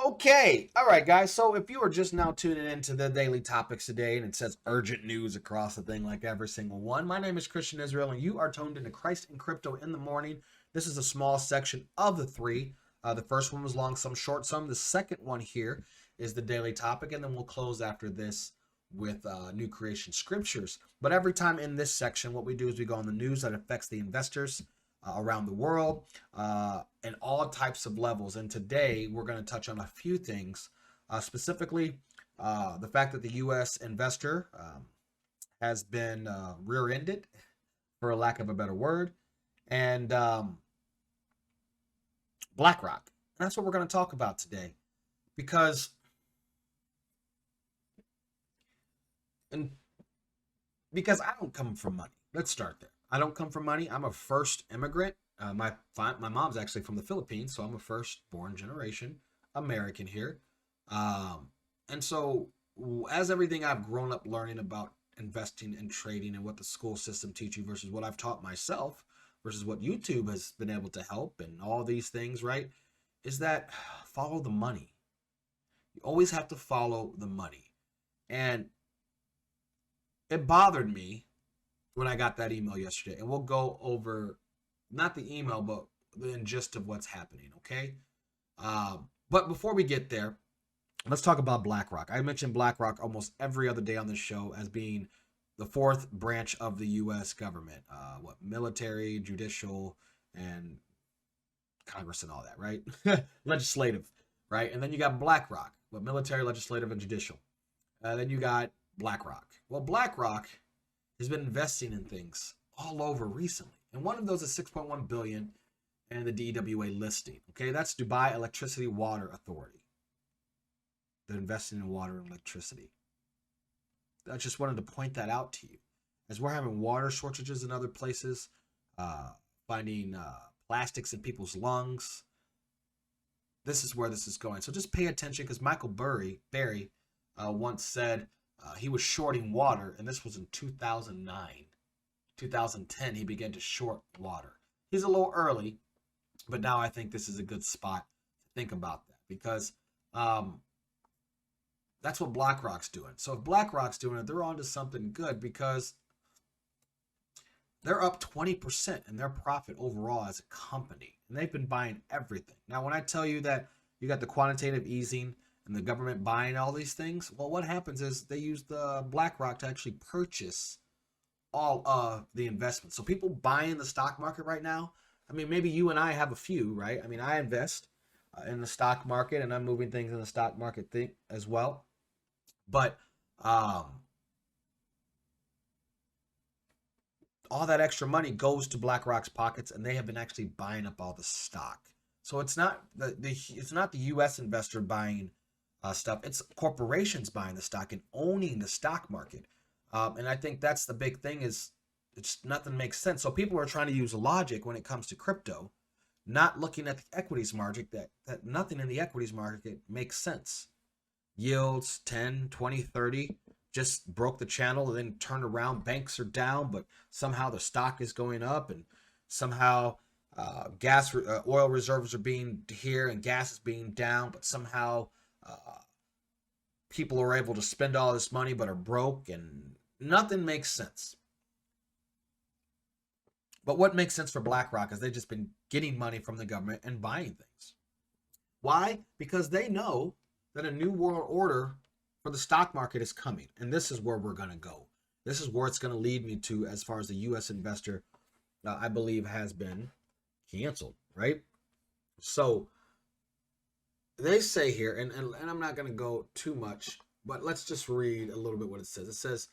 Okay. All right, guys. So if you are just now tuning into the daily topics today and it says urgent news across the thing like every single one, my name is Christian Israel and you are tuned into Christ and Crypto in the Morning. This is a small section of the three. The first one was long, some short, some. The second one here is the daily topic, and then we'll close after this with new creation scriptures. But every time in this section, what we do is we go on the news that affects the investors around the world in all types of levels. And today we're going to touch on a few things, specifically the fact that the U.S. investor has been rear-ended, for a lack of a better word, and BlackRock. And that's what we're going to talk about today, because and because I don't come from money. Let's start there. I don't come from money. I'm a first immigrant. My mom's actually from the Philippines, so I'm a first-born generation American here. And so, as everything I've grown up learning about investing and trading and what the school system teach you versus what I've taught myself versus what YouTube has been able to help and all these things, right? Is that follow the money. You always have to follow the money. And it bothered me when I got that email yesterday. And we'll go over not the email, but the gist of what's happening, okay? But before we get there, let's talk about BlackRock. I mentioned BlackRock almost every other day on this show as being the fourth branch of the U.S. government. Military, judicial, and Congress and all that, right? Legislative, right? And then you got BlackRock, military, legislative, and judicial. Then you got BlackRock. Well, BlackRock has been investing in things all over recently. And one of those is 6.1 billion and the DWA listing. Okay, that's Dubai Electricity Water Authority. They're investing in water and electricity. I just wanted to point that out to you. As we're having water shortages in other places, finding plastics in people's lungs, this is where this is going. So just pay attention, because Michael Barry once said he was shorting water, and this was in 2009. 2010, he began to short water. He's a little early, but now I think this is a good spot to think about that, because that's what BlackRock's doing. So if BlackRock's doing it, they're on to something good, because they're up 20% in their profit overall as a company, and they've been buying everything. Now, when I tell you that you got the quantitative easing and the government buying all these things, well, what happens is they use the BlackRock to actually purchase all of the investments. So people buying the stock market right now, I mean, maybe you and I have a few, right? I mean, I invest in the stock market, and I'm moving things in the stock market thing as well. But all that extra money goes to BlackRock's pockets, and they have been actually buying up all the stock. So it's not it's not the U.S. investor buying stuff. It's corporations buying the stock and owning the stock market. And I think that's the big thing, is it's nothing makes sense. So people are trying to use logic when it comes to crypto, not looking at the equities market, that nothing in the equities market makes sense. Yields 10, 20, 30 just broke the channel and then turned around. Banks are down, but somehow the stock is going up, and somehow oil reserves are being here and gas is being down, but somehow people are able to spend all this money but are broke, and nothing makes sense. But what makes sense for BlackRock is they've just been getting money from the government and buying things. Why? Because they know that a new world order for the stock market is coming, and this is where we're going to go. This is where it's going to lead me to, as far as the U.S. investor, I believe, has been canceled, right? So they say here, and I'm not going to go too much, but let's just read a little bit what it says. It says,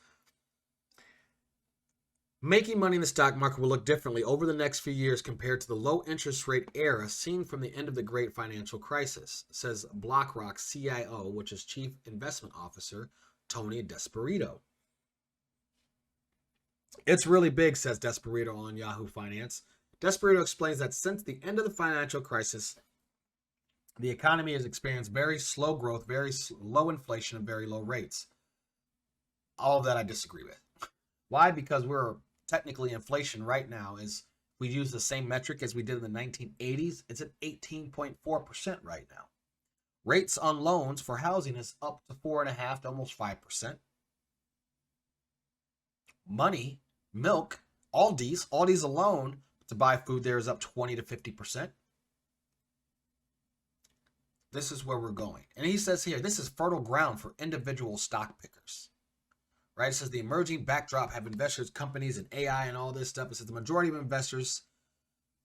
making money in the stock market will look differently over the next few years compared to the low interest rate era seen from the end of the great financial crisis, says BlackRock CIO, which is Chief Investment Officer Tony Desperito. It's really big, says Desperito on Yahoo Finance. Desperito explains that since the end of the financial crisis, the economy has experienced very slow growth, very low inflation, and very low rates. All of that I disagree with. Why? Because we're technically, inflation right now is, we use the same metric as we did in the 1980s, it's at 18.4% right now. Rates on loans for housing is up to 4.5% to almost 5%. Money, milk, Aldi's alone to buy food there is up 20 to 50%. This is where we're going. And he says here, this is fertile ground for individual stock pickers. Right? It says the emerging backdrop have investors, companies, and AI and all this stuff. It says a majority of investors,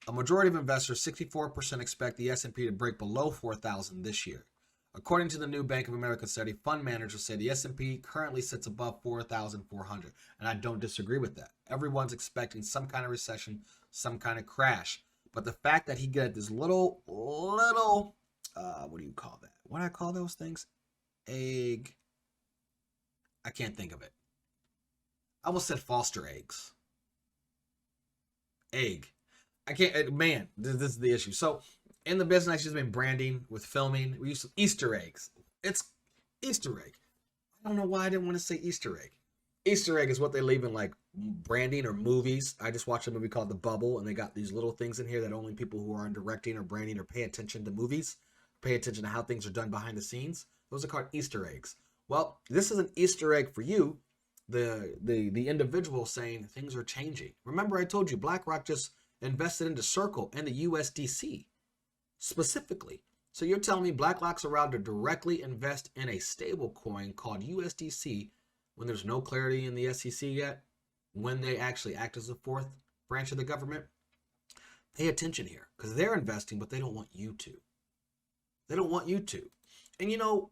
64% expect the S&P to break below 4,000 this year. According to the new Bank of America study, fund managers say the S&P currently sits above 4,400, and I don't disagree with that. Everyone's expecting some kind of recession, some kind of crash, but the fact that he got this little, what do you call that? What do I call those things? Egg. I can't think of it. I almost said Foster eggs. Egg. I can't. Man, this is the issue. So in the business, she's been branding with filming. We use Easter eggs. It's Easter egg. I don't know why I didn't want to say Easter egg. Easter egg is what they leave in like branding or movies. I just watched a movie called The Bubble, and they got these little things in here that only people who are in directing or branding or pay attention to movies, pay attention to how things are done behind the scenes. Those are called Easter eggs. Well, this is an Easter egg for you, the individual, saying things are changing. Remember, I told you BlackRock just invested into Circle and the USDC specifically. So you're telling me BlackRock's allowed to directly invest in a stable coin called USDC when there's no clarity in the SEC yet, when they actually act as the fourth branch of the government? Pay attention here, because they're investing, but they don't want you to. They don't want you to. And you know,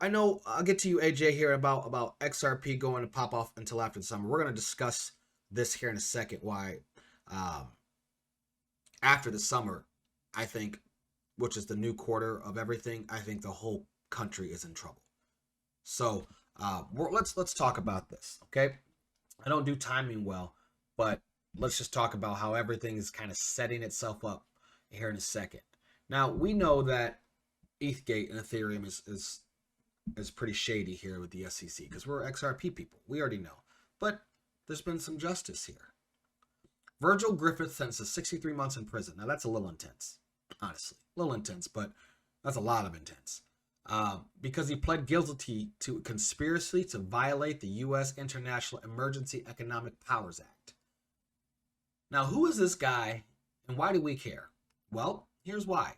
I know I'll get to you, AJ, here about XRP going to pop off until after the summer. We're going to discuss this here in a second, why after the summer, I think, which is the new quarter of everything, I think the whole country is in trouble. So let's talk about this, okay? I don't do timing well, but let's just talk about how everything is kind of setting itself up here in a second. Now, we know that ETHgate and Ethereum is pretty shady here with the SEC because we're XRP people. We already know. But there's been some justice here. Virgil Griffith sentenced to 63 months in prison. Now, that's a little intense, honestly. A little intense, but that's a lot of intense. Because he pled guilty to conspiracy to violate the U.S. International Emergency Economic Powers Act. Now, who is this guy and why do we care? Well, here's why.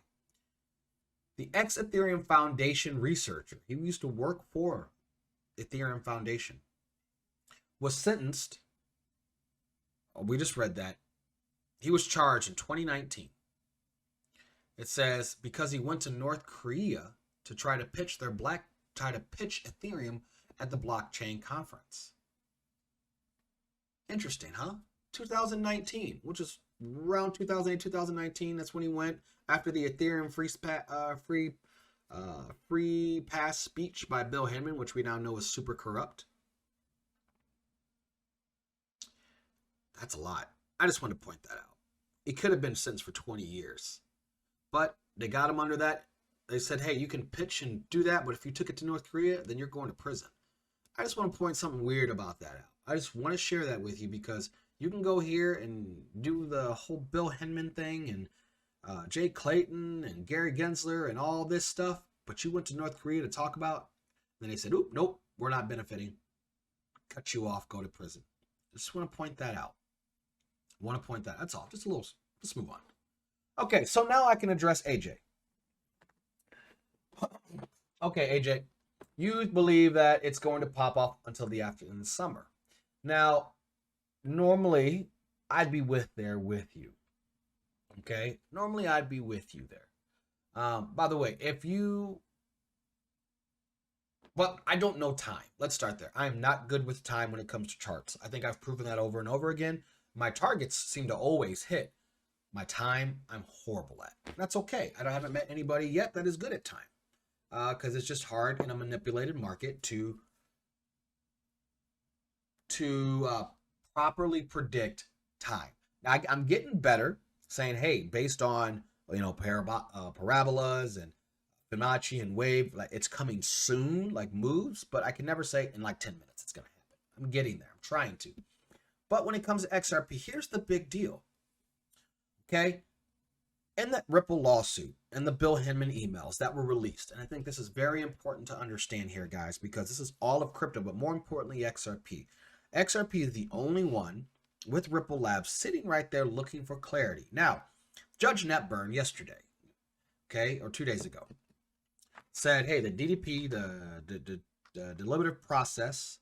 The ex-Ethereum Foundation researcher, he used to work for Ethereum Foundation, was sentenced, we just read that, he was charged in 2019. It says because he went to North Korea to try to pitch Ethereum at the blockchain conference. Interesting, huh? 2019, which is around 2008, 2019. That's when he went after the Ethereum free pass speech by Bill Hinman, which we now know is super corrupt. That's a lot. I just want to point that out. He could have been sentenced for 20 years, but they got him under that. They said, hey, you can pitch and do that, but if you took it to North Korea, then you're going to prison. I just want to point something weird about that out. I just want to share that with you because you can go here and do the whole Bill Hinman thing and Jay Clayton and Gary Gensler and all this stuff, but you went to North Korea to talk about, then they said, oop, nope, we're not benefiting. Cut you off, go to prison. I just want to point that out. That's all. Just a little, let's move on. Okay, so now I can address AJ. Okay, AJ, you believe that it's going to pop off until the summer. Now, normally, I'd be with you. Okay? Normally, I'd be with you there. By the way, but I don't know time. Let's start there. I am not good with time when it comes to charts. I think I've proven that over and over again. My targets seem to always hit. My time, I'm horrible at. That's okay. I haven't met anybody yet that is good at time. Because it's just hard in a manipulated market to properly predict time. Now, I'm getting better saying, hey, based on parabolas and Fibonacci and wave, like it's coming soon, like moves, but I can never say in like 10 minutes it's gonna happen. I'm getting there. I'm trying to. But when it comes to XRP, here's the big deal. Okay? and that Ripple lawsuit and the Bill Hinman emails that were released. And I think this is very important to understand here, guys, because this is all of crypto, but more importantly, XRP. XRP is the only one with Ripple Labs sitting right there looking for clarity. Now, Judge Netburn yesterday, okay, or 2 days ago, said, hey, the DDP, the deliberative process,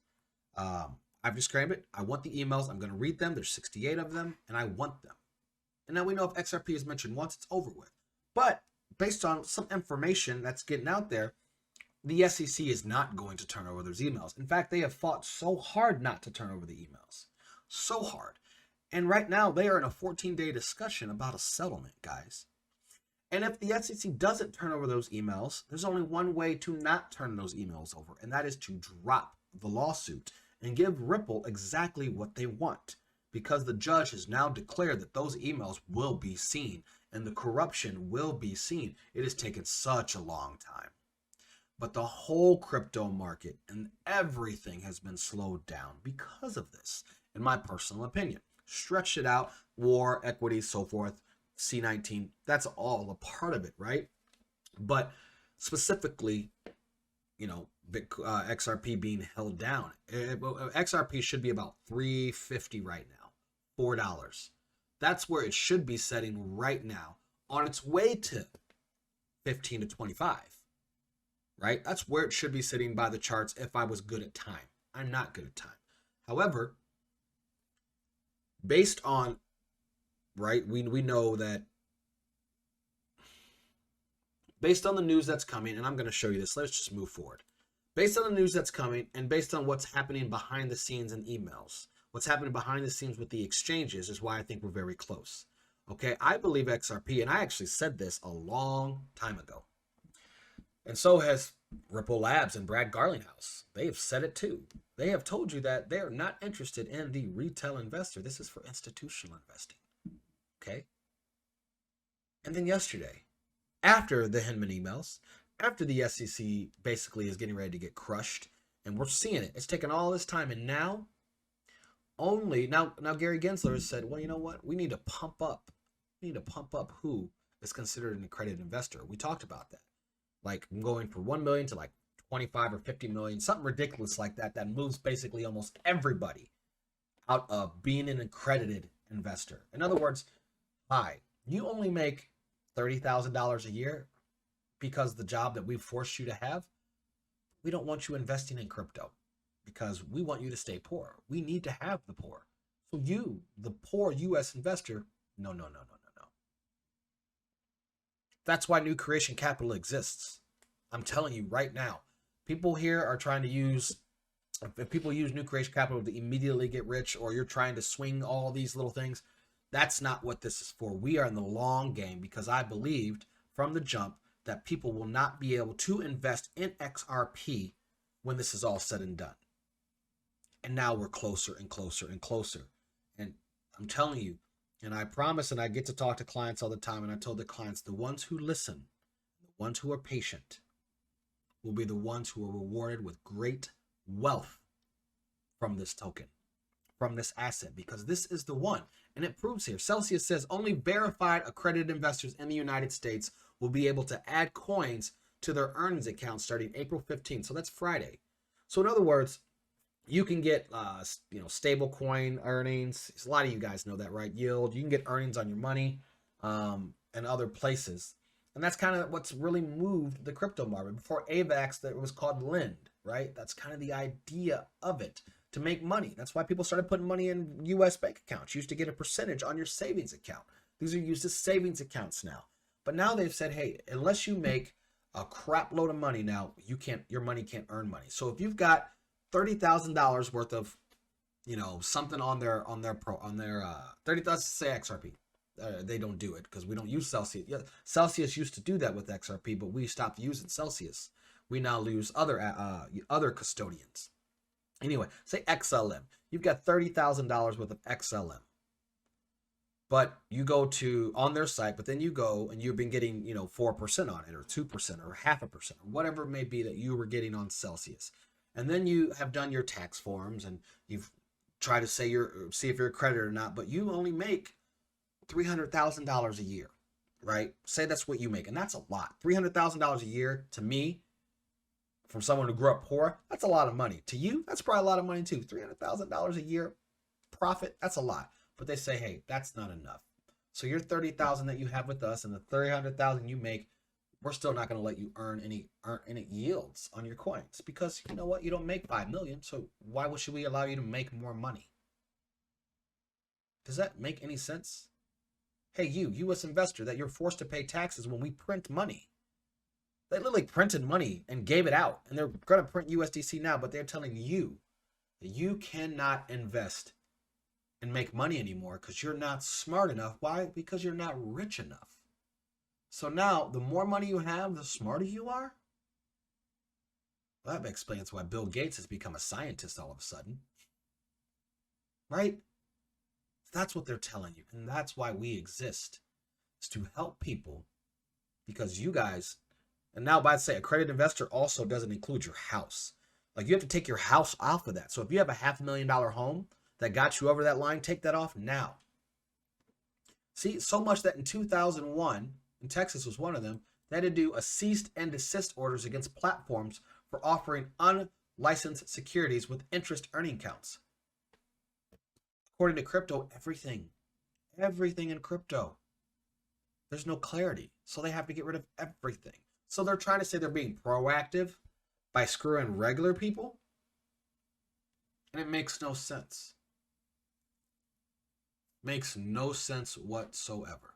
I've described it. I want the emails. I'm going to read them. There's 68 of them, and I want them. And now we know if XRP is mentioned once, it's over with. But based on some information that's getting out there, the SEC is not going to turn over those emails. In fact, they have fought so hard not to turn over the emails. So hard. And right now, they are in a 14-day discussion about a settlement, guys. And if the SEC doesn't turn over those emails, there's only one way to not turn those emails over, and that is to drop the lawsuit and give Ripple exactly what they want, because the judge has now declared that those emails will be seen and the corruption will be seen. It has taken such a long time. But the whole crypto market and everything has been slowed down because of this, in my personal opinion. Stretched it out, war, equity, so forth, C19, that's all a part of it, right? But specifically, you know, XRP being held down. XRP should be about $3.50 right now, $4. That's where it should be setting right now, on its way to 15 to 25, right? That's where it should be sitting by the charts if I was good at time. I'm not good at time. However, based on, right, we know that based on the news that's coming, and I'm going to show you this, let's just move forward. Based on the news that's coming and based on what's happening behind the scenes in emails, what's happening behind the scenes with the exchanges is why I think we're very close. Okay, I believe XRP, and I actually said this a long time ago. And so has Ripple Labs and Brad Garlinghouse. They have said it too. They have told you that they are not interested in the retail investor. This is for institutional investing. Okay? And then yesterday, after the Hinman emails, after the SEC basically is getting ready to get crushed, and we're seeing it. It's taken all this time, and now Gary Gensler has said, well, you know what? We need to pump up. We need to pump up who is considered an accredited investor. We talked about that. Like going from 1 million to like 25 or 50 million, something ridiculous like that, that moves basically almost everybody out of being an accredited investor. In other words, hi, you only make $30,000 a year because the job that we've forced you to have. We don't want you investing in crypto because we want you to stay poor. We need to have the poor. So you, the poor U.S. investor, no. That's why New Creation Capital exists. I'm telling you right now, people here are trying to use, if people use New Creation Capital to immediately get rich, or you're trying to swing all these little things, that's not what this is for. We are in the long game, because I believed from the jump that people will not be able to invest in XRP when this is all said and done. And now we're closer and closer and closer. And I'm telling you, and I promise, and I get to talk to clients all the time, and I told the clients, the ones who listen, the ones who are patient, will be the ones who are rewarded with great wealth from this token, from this asset, because this is the one. And it proves here. Celsius says only verified accredited investors in the United States will be able to add coins to their earnings account starting April 15th. So that's Friday. So in other words, you can get, stable coin earnings. A lot of you guys know that, right? Yield. You can get earnings on your money and other places. And that's kind of what's really moved the crypto market. Before AVAX, that was called Lend, right? That's kind of the idea of it, to make money. That's why people started putting money in U.S. bank accounts. You used to get a percentage on your savings account. These are used as savings accounts now. But now they've said, hey, unless you make a crap load of money now, your money can't earn money. So if you've got $30,000 worth of, something on their 30,000, say XRP. They don't do it because we don't use Celsius. Yeah, Celsius used to do that with XRP, but we stopped using Celsius. We now use other custodians. Anyway, say XLM. You've got $30,000 worth of XLM. But you go on their site, but then you go and you've been getting, 4% on it, or 2%, or 0.5%, or whatever it may be that you were getting on Celsius. And then you have done your tax forms and you've tried to see if you're accredited or not, but you only make $300,000 a year, right? Say that's what you make, and that's a lot. $300,000 a year to me, from someone who grew up poor, that's a lot of money. To you, that's probably a lot of money too. $300,000 a year profit, that's a lot. But they say, hey, that's not enough. So your $30,000 that you have with us and the $300,000 you make, we're still not going to let you earn any yields on your coins, because you know what? You don't make 5 million. So why should we allow you to make more money? Does that make any sense? Hey, you U.S. investor, that you're forced to pay taxes when we print money. They literally printed money and gave it out, and they're going to print USDC now, but they're telling you that you cannot invest and make money anymore because you're not smart enough. Why? Because you're not rich enough. So now, the more money you have, the smarter you are? Well, that explains why Bill Gates has become a scientist all of a sudden. Right? That's what they're telling you, and that's why we exist, is to help people, because you guys... And now, by the say, accredited investor also doesn't include your house. Like, you have to take your house off of that. So if you have a $500,000 home that got you over that line, take that off now. See, so much that in 2001, and Texas was one of them, they had to do a cease and desist orders against platforms for offering unlicensed securities with interest earning counts. According to crypto, everything in crypto, there's no clarity. So they have to get rid of everything. So they're trying to say they're being proactive by screwing regular people. And it makes no sense. Makes no sense whatsoever.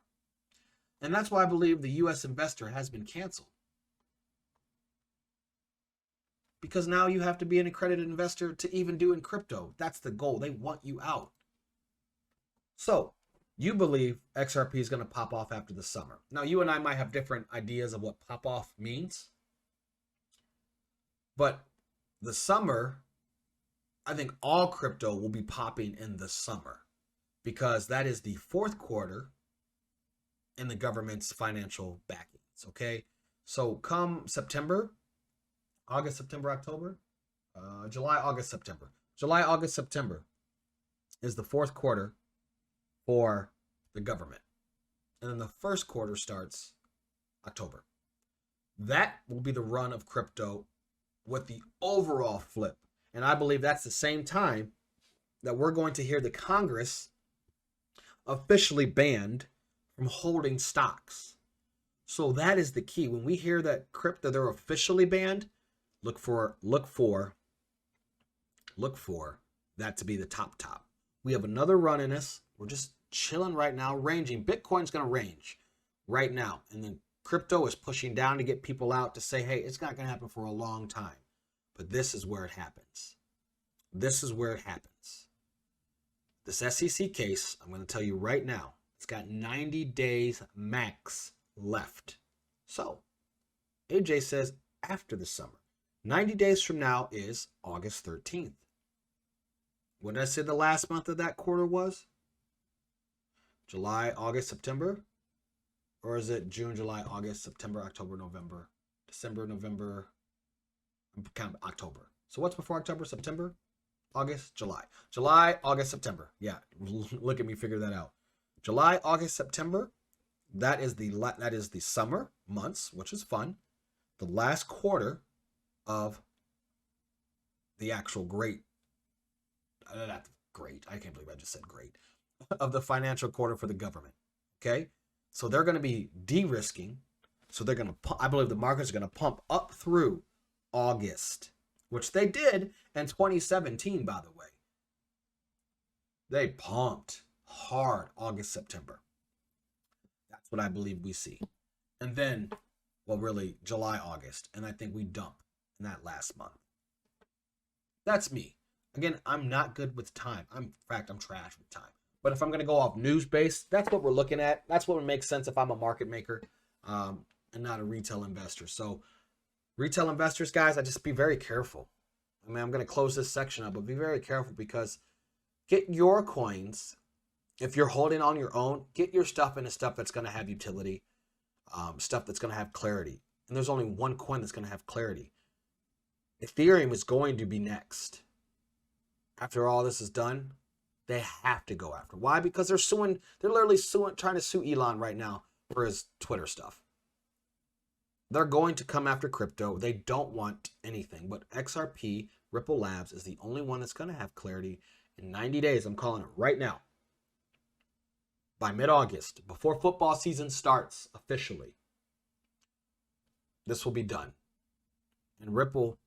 And that's why I believe the U.S. investor has been canceled. Because now you have to be an accredited investor to even do in crypto. That's the goal. They want you out. So, you believe XRP is going to pop off after the summer. Now, you and I might have different ideas of what pop off means. But the summer, I think all crypto will be popping in the summer, because that is the fourth quarter in the government's financial backings. Okay. So come September, August, September, October, July, August, September. July, August, September is the fourth quarter for the government. And then the first quarter starts October. That will be the run of crypto with the overall flip. And I believe that's the same time that we're going to hear the Congress officially banned from holding stocks. So that is the key. When we hear that crypto, they're officially banned, look for that to be the top. We have another run in us. We're just chilling right now, ranging. Bitcoin's going to range right now. And then crypto is pushing down to get people out to say, hey, it's not going to happen for a long time. But this is where it happens. This is where it happens. This SEC case, I'm going to tell you right now, it's got 90 days max left. So, AJ says after the summer. 90 days from now is August 13th. What did I say the last month of that quarter was? July, August, September? Or is it June, July, August, September, October, November, December, November? I'm counting October. So what's before October? September, August, July. July, August, September. Yeah, look at me figure that out. July, August, September. That is the summer months, which is fun. The last quarter of the actual not great. I can't believe I just said great. Of the financial quarter for the government. Okay? So they're going to be de-risking. So they're going to, I believe the markets are going to pump up through August, which they did in 2017, by the way. They pumped hard August, September. That's what I believe we see. And then, well, really, July, August. And I think we dump in that last month. That's me. Again, I'm not good with time. In fact, I'm trash with time. But if I'm going to go off news-based, that's what we're looking at. That's what would make sense if I'm a market maker and not a retail investor. So retail investors, guys, I just be very careful. I mean, I'm going to close this section up, but be very careful, because get your coins. If you're holding on your own, get your stuff into stuff that's going to have utility, stuff that's going to have clarity. And there's only one coin that's going to have clarity. Ethereum is going to be next. After all this is done, they have to go after. Why? Because they're literally trying to sue Elon right now for his Twitter stuff. They're going to come after crypto. They don't want anything, but XRP, Ripple Labs, is the only one that's going to have clarity in 90 days. I'm calling it right now. By mid-August, before football season starts officially, this will be done. And Ripple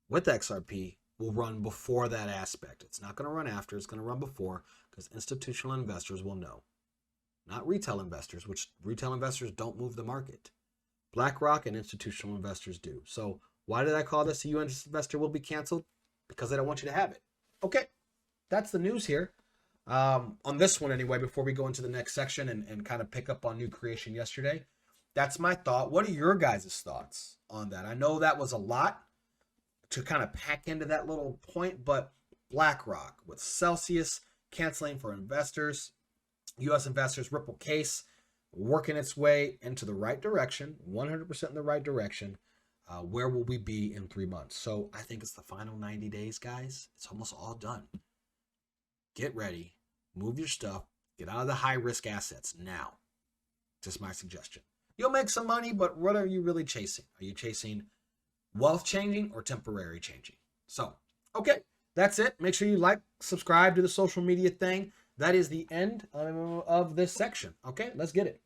with XRP will run before that aspect. It's not going to run after. It's going to run before, because institutional investors will know. Not retail investors, which retail investors don't move the market. BlackRock and institutional investors do. So why did I call this a U.S. investor will be canceled? Because I don't want you to have it. Okay, that's the news here. On this one anyway, before we go into the next section and kind of pick up on new creation yesterday, that's my thought. What are your guys' thoughts on that? I know that was a lot to kind of pack into that little point, but BlackRock with Celsius canceling for investors, U.S. investors, Ripple case, working its way into the right direction, 100% in the right direction. Where will we be in 3 months? So I think it's the final 90 days, guys. It's almost all done. Get ready, move your stuff, get out of the high risk assets now. Just my suggestion. You'll make some money, but what are you really chasing? Are you chasing wealth changing or temporary changing? So, okay, that's it. Make sure you like, subscribe to the social media thing. That is the end of this section. Okay, let's get it.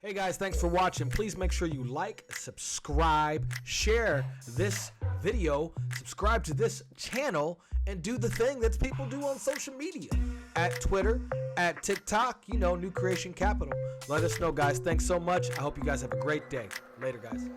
Hey guys, thanks for watching. Please make sure you like, subscribe, share this video, subscribe to this channel, and do the thing that people do on social media. At Twitter, at TikTok, New Creation Capital. Let us know, guys. Thanks so much. I hope you guys have a great day. Later, guys.